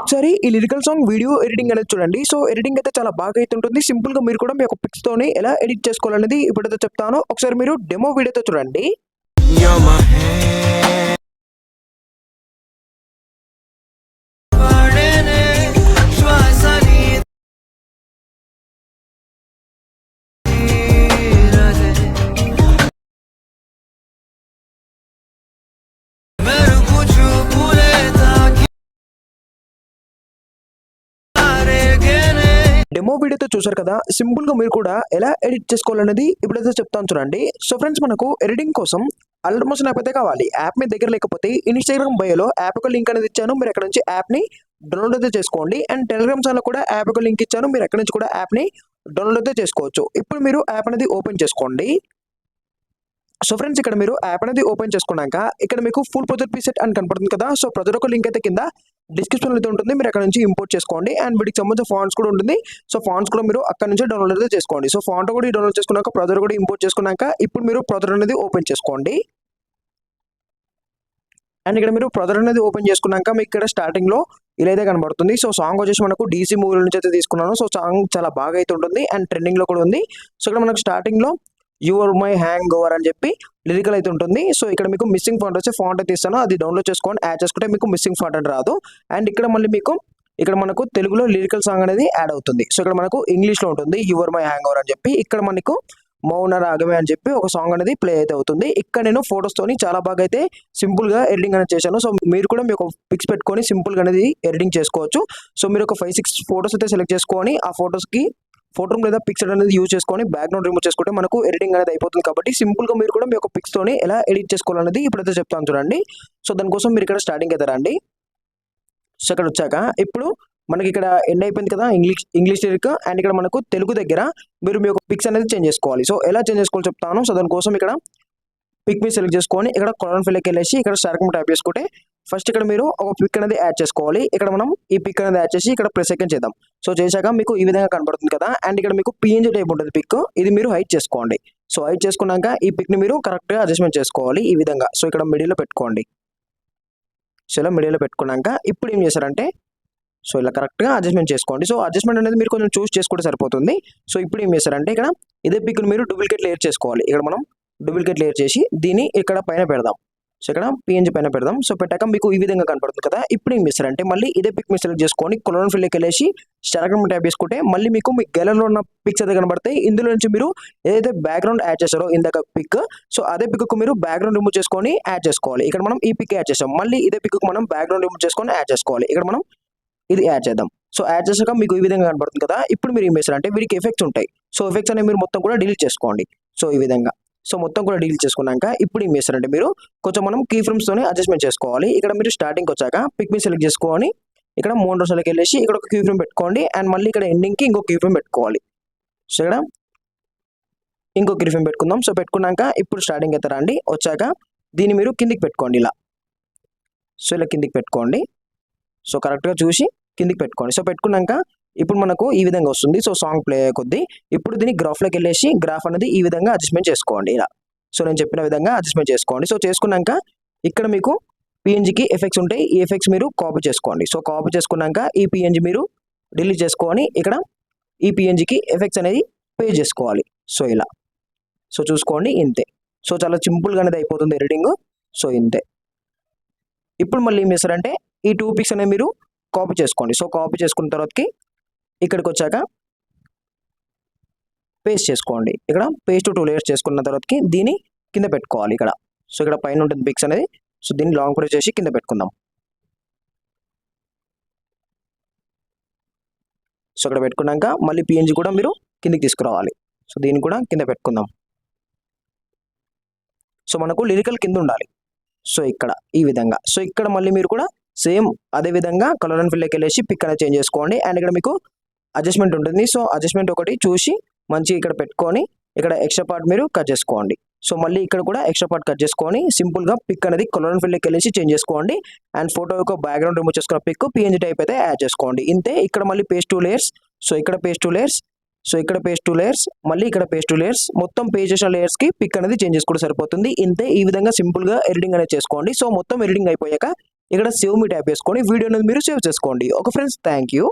ఒకసారి ఈ lyrical song video editing అనేది చూడండి. సో ఎడిటింగ్ అయితే చాలా బాగా అయితే ఉంటుంది. సింపుల్‌గా మీరు కూడా మీ యొక్క పిక్స్‌తోని ఎలా ఎడిట్ చేసుకోవాలనేది ఇప్పుడైతే చెప్తాను. ఒకసారి మీరు డెమో వీడియోతో చూడండి. You're my hand. వాడేనే శ్వాసని తీరదే. మెరుపు చూపులే తాకి రేగేనే. డెమో వీడియోతో చూసారు కదా, సింపుల్‌గా మీరు కూడా ఎలా ఎడిట్ చేసుకోవాలనేది ఇప్పుడైతే చెప్తాను చూడండి. సో ఫ్రెండ్స్, మనకు ఎడిటింగ్ కోసం అలర్ట్ మోషన్ యాప్ అయితే కావాలి. యాప్ మీ దగ్గర లేకపోతే ఇన్‌స్టాగ్రామ్ బయోలో యాప్ యొక్క లింక్ అనేది ఇచ్చాను. మీరు అక్కడ నుంచి యాప్‌ని డౌన్లోడ్ అయితే చేసుకోండి. అండ్ టెలిగ్రామ్ ఛానెల్‌లో కూడా యాప్ యొక్క లింక్ ఇచ్చాను. మీరు అక్కడి నుంచి కూడా యాప్‌ని డౌన్లోడ్ అయితే చేసుకోవచ్చు. ఇప్పుడు మీరు యాప్ అనేది ఓపెన్ చేసుకోండి. సో ఫ్రెండ్స్, ఇక్కడ మీరు యాప్ అనేది ఓపెన్ చేసుకున్నాక ఇక్కడ మీకు ఫుల్ ప్రొజెక్ట్ ప్రీసెట్ అని కనపడుతుంది కదా. సో ప్రతి ఒక్క లింక్ అయితే కింద డిస్క్రిప్షన్లో అయితే ఉంటుంది. మీరు అక్కడ నుంచి ఇంపోర్ట్ చేసుకోండి. అండ్ వీటికి సంబంధించిన ఫాంట్స్ కూడా ఉంటుంది. సో ఫాంట్స్ కూడా మీరు అక్కడ నుంచి డౌన్లోడ్ అయితే చేసుకోండి. సో ఫాంట్ కూడా డౌన్లోడ్ చేసుకున్నాక ప్రొజెక్ట్ కూడా ఇంపోర్ట్ చేసుకున్నాక ఇప్పుడు మీరు ప్రొజెక్ట్ అనేది ఓపెన్ చేసుకోండి. అండ్ ఇక్కడ మీరు ప్రొజెక్ట్ అనేది ఓపెన్ చేసుకున్నాక మీకు ఇక్కడ స్టార్టింగ్లో ఇలా అయితే కనబడుతుంది. సో సాంగ్ వచ్చేసి మనకు డీసీ మూవీ నుంచి అయితే తీసుకున్నాను. సో సాంగ్ చాలా బాగా అయితే ఉంటుంది అండ్ ట్రెండింగ్లో కూడా ఉంది. సో ఇక్కడ మనకు స్టార్టింగ్లో యువర్ మై హ్యాంగ్ ఓవర్ అని చెప్పి లిరికల్ అయితే ఉంటుంది. సో ఇక్కడ మీకు మిస్సింగ్ ఫాంట్ వచ్చి ఫాంట్ అయితే ఇస్తాను, అది డౌన్లోడ్ చేసుకోండి. యాడ్ చేసుకుంటే మీకు మిస్సింగ్ ఫాంట్ అని రాదు. అండ్ ఇక్కడ మళ్ళీ మీకు ఇక్కడ మనకు తెలుగులో లిరికల్ సాంగ్ అనేది యాడ్ అవుతుంది. సో ఇక్కడ మనకు ఇంగ్లీష్లో ఉంటుంది యువర్ మై హ్యాంగ్ ఓవర్ అని చెప్పి. ఇక్కడ మనకు మౌన రాగమే అని చెప్పి ఒక సాంగ్ అనేది ప్లే అయితే అవుతుంది. ఇక్కడ నేను ఫొటోస్తోని చాలా బాగా అయితే సింపుల్గా ఎడిటింగ్ అనేది చేశాను. సో మీరు కూడా మీ ఒక పిక్స్ పెట్టుకొని సింపుల్గా అనేది ఎడిటింగ్ చేసుకోవచ్చు. సో మీరు ఒక 5-6 ఫొటోస్ అయితే సెలెక్ట్ చేసుకొని ఆ ఫొటోస్కి ఫోటో రూమ్ లేదా పిక్చర్ అనేది యూజ్ చేసుకొని బ్యాక్గ్రౌండ్ రిమూవ్ చేసుకుంటే మనకు ఎడిటింగ్ అనేది అయిపోతుంది. కాబట్టి సింపుల్గా మీరు కూడా మీ యొక్క పిక్స్తోని ఎలా ఎడిట్ చేసుకోవాలనేది ఇప్పుడైతే చెప్తాను చూడండి. సో దానికోసం మీరు ఇక్కడ స్టార్టింగ్ అయితే రండి. సో ఇక్కడ వచ్చాక ఇప్పుడు మనకి ఇక్కడ ఎండ్ అయిపోయింది కదా ఇంగ్లీష్ లిరిక్. అండ్ ఇక్కడ మనకు తెలుగు దగ్గర మీరు మీ యొక్క పిక్స్ అనేది చేంజ్ చేసుకోవాలి. సో ఎలా చేంజ్ చేసుకోవాలి చెప్తాను. సో దానికోసం ఇక్కడ పిక్ మీ సెలెక్ట్ చేసుకొని ఇక్కడ కలర్ ఫిల్కి వెళ్ళేసి ఇక్కడ స్టార్క్ టైప్ చేసుకుంటే ఫస్ట్ ఇక్కడ మీరు ఒక పిక్ అనేది యాడ్ చేసుకోవాలి. ఇక్కడ మనం ఈ పిక్ అనేది యాడ్ చేసి ఇక్కడ ప్రెస్ సెకండ్ చేద్దాం. సో చేశాక మీకు ఈ విధంగా కనబడుతుంది కదా. అండ్ ఇక్కడ మీకు పిఎన్జీ టైప్ ఉంటుంది పిక్, ఇది మీరు హైడ్ చేసుకోండి. సో హైడ్ చేసుకున్నాక ఈ పిక్ని మీరు కరెక్ట్గా అడ్జస్ట్మెంట్ చేసుకోవాలి ఈ విధంగా. సో ఇక్కడ మిడిల్లో పెట్టుకోండి. సో ఇలా మిడిల్లో పెట్టుకున్నాక ఇప్పుడు ఏం చేశారంటే సో ఇలా కరెక్ట్గా అడ్జస్ట్మెంట్ చేసుకోండి. సో అడ్జస్ట్మెంట్ అనేది మీరు కొంచెం చూస్ చేసుకుంటే సరిపోతుంది. సో ఇప్పుడు ఏం చేశారంటే ఇక్కడ ఇదే పిక్ని మీరు డూప్లికేట్ లేయర్ చేసుకోవాలి. ఇక్కడ మనం డూప్లికేట్ లేయర్ చేసి దీన్ని ఇక్కడ పైన పెడదాం. సో ఇక్కడ పిఎన్జీ పైన పెడదాం. సో పెట్టాక మీకు ఈ విధంగా కనపడుతుంది కదా. ఇప్పుడు ఏం చేస్తారంటే మళ్ళీ ఇదే పిక్ మీరు సెలెక్ట్ చేసుకొని కలర్ ఫిల్కి వెళ్ళేసి స్టార్క్ ట్యాప్ చేసుకుంటే మళ్ళీ మీకు మీ గెలర్లో ఉన్న పిక్స్ అయితే కనబడతాయి. ఇందులో నుంచి మీరు ఏదైతే బ్యాక్గ్రౌండ్ యాడ్ చేస్తారో ఇందాక పిక్, సో అదే పిక్ మీరు బ్యాక్గ్రౌండ్ రిమూవ్ చేసుకొని యాడ్ చేసుకోవాలి. ఇక్కడ మనం ఈ పిక్ యాడ్ చేసాం, మళ్ళీ ఇదే పిక్ మనం బ్యాక్గ్రౌండ్ రిమూవ్ చేసుకొని యాడ్ చేసుకోవాలి. ఇక్కడ మనం ఇది యాడ్ చేద్దాం. సో యాడ్ చేసాక మీకు ఈ విధంగా కనబడుతుంది కదా. ఇప్పుడు మీరు ఏం చేస్తారంటే వీరికి ఎఫెక్ట్స్ ఉంటాయి. సో ఎఫెక్ట్స్ అనేవి మీరు మొత్తం కూడా డిలీట్ చేసుకోండి. సో ఈ విధంగా సో మొత్తం కూడా డిలీట్ చేసుకున్నాక ఇప్పుడు ఏం చేస్తారంటే మీరు కొంచెం మనం కీ ఫ్రేమ్స్తోనే అడ్జస్ట్మెంట్ చేసుకోవాలి. ఇక్కడ మీరు స్టార్టింగ్ వచ్చాక పిక్ మీ సెలెక్ట్ చేసుకొని ఇక్కడ మోన్ రోస్లోకి వెళ్ళేసి ఇక్కడ ఒక కీ ఫ్రేమ్ పెట్టుకోండి. అండ్ మళ్ళీ ఇక్కడ ఎండింగ్కి ఇంకో కీ ఫ్రేమ్ పెట్టుకోవాలి. సో ఇక్కడ ఇంకో కీ ఫ్రేమ్ పెట్టుకుందాం. సో పెట్టుకున్నాక ఇప్పుడు స్టార్టింగ్ అయితే రండి. వచ్చాక దీన్ని మీరు కిందికి పెట్టుకోండి ఇలా. సో ఇలా కిందికి పెట్టుకోండి. సో కరెక్ట్గా చూసి కిందికి పెట్టుకోండి. సో పెట్టుకున్నాక ఇప్పుడు మనకు ఈ విధంగా వస్తుంది. సో సాంగ్ ప్లే కొద్దీ ఇప్పుడు దీన్ని గ్రాఫ్లోకి వెళ్ళేసి గ్రాఫ్ అనేది ఈ విధంగా అడ్జస్ట్మెంట్ చేసుకోండి ఇలా. సో నేను చెప్పిన విధంగా అడ్జస్ట్మెంట్ చేసుకోండి. సో చేసుకున్నాక ఇక్కడ మీకు పిఎన్జీకి ఎఫెక్ట్స్ ఉంటాయి. ఈ ఎఫెక్ట్స్ మీరు కాపీ చేసుకోండి. సో కాపీ చేసుకున్నాక ఈ పిఎన్జీ మీరు డిలీట్ చేసుకొని ఇక్కడ ఈ పిఎన్జీకి ఎఫెక్ట్స్ అనేది పే చేసుకోవాలి. సో ఇలా సో చూసుకోండి ఇంతే. సో చాలా సింపుల్గా అనేది అయిపోతుంది ఎడిటింగ్. సో ఇంతే. ఇప్పుడు మళ్ళీ ఏం చేస్తారంటే ఈ 2 పిక్స్ అనేవి మీరు కాపీ చేసుకోండి. సో కాపీ చేసుకున్న తర్వాతకి ఇక్కడికి వచ్చాక పేస్ట్ చేసుకోండి. ఇక్కడ పేస్ట్ 2 లేయర్స్ చేసుకున్న తర్వాతకి దీన్ని కింద పెట్టుకోవాలి ఇక్కడ. సో ఇక్కడ పైన ఉంటుంది పిక్స్ అనేది. సో దీన్ని లాంగ్ ప్రెస్ చేసి కింద పెట్టుకుందాం. సో ఇక్కడ పెట్టుకున్నాక మళ్ళీ పిఎన్జీ కూడా మీరు కిందికి తీసుకురావాలి. సో దీన్ని కూడా కింద పెట్టుకుందాం. సో మనకు లిరికల్ కింద ఉండాలి. సో ఇక్కడ ఈ విధంగా. సో ఇక్కడ మళ్ళీ మీరు కూడా సేమ్ అదే విధంగా కలర్ అండ్ ఫిల్కి వెళ్ళేసి పిక్ అనేది చేంజ్ చేసుకోండి. అండ్ ఇక్కడ మీకు అడ్జస్ట్మెంట్ ఉంటుంది. సో అడ్జస్ట్మెంట్ ఒకటి చూసి మంచి ఇక్కడ పెట్టుకొని ఇక్కడ ఎక్స్ట్రా పార్ట్ మీరు కట్ చేసుకోండి. సో మళ్ళీ ఇక్కడ కూడా ఎక్స్ట్రా పార్ట్ కట్ చేసుకొని సింపుల్గా పిక్ అనేది కలర్ అండ్ ఫిల్కి వెళ్ళేసి చేంజ్ చేసుకోండి. అండ్ ఫోటో యొక్క బ్యాక్గ్రౌండ్ రిమూవ్ చేసుకున్న పిక్ పిఎన్జీ టైప్ అయితే యాడ్ చేసుకోండి. ఇంతే. ఇక్కడ మళ్ళీ పేస్ట్ 2 లేయర్స్. సో ఇక్కడ పేస్ట్ 2 లేయర్స్. సో ఇక్కడ పేస్ట్ 2 లేయర్స్, మళ్ళీ ఇక్కడ పేస్ట్ 2 లేయర్స్, మొత్తం పే చేసిన లేయర్స్కి పిక్ అనేది చేంజ్ చేసుకోవడం సరిపోతుంది. ఇంతే. ఈ విధంగా సింపుల్గా ఎడిటింగ్ అనేది చేసుకోండి. సో మొత్తం ఎడిటింగ్ అయిపోయాక ఇక్కడ సేవ్ మీ ట్యాప్ చేసుకొని వీడియో అనేది మీరు సేవ్ చేసుకోండి. Okay friends, thank you.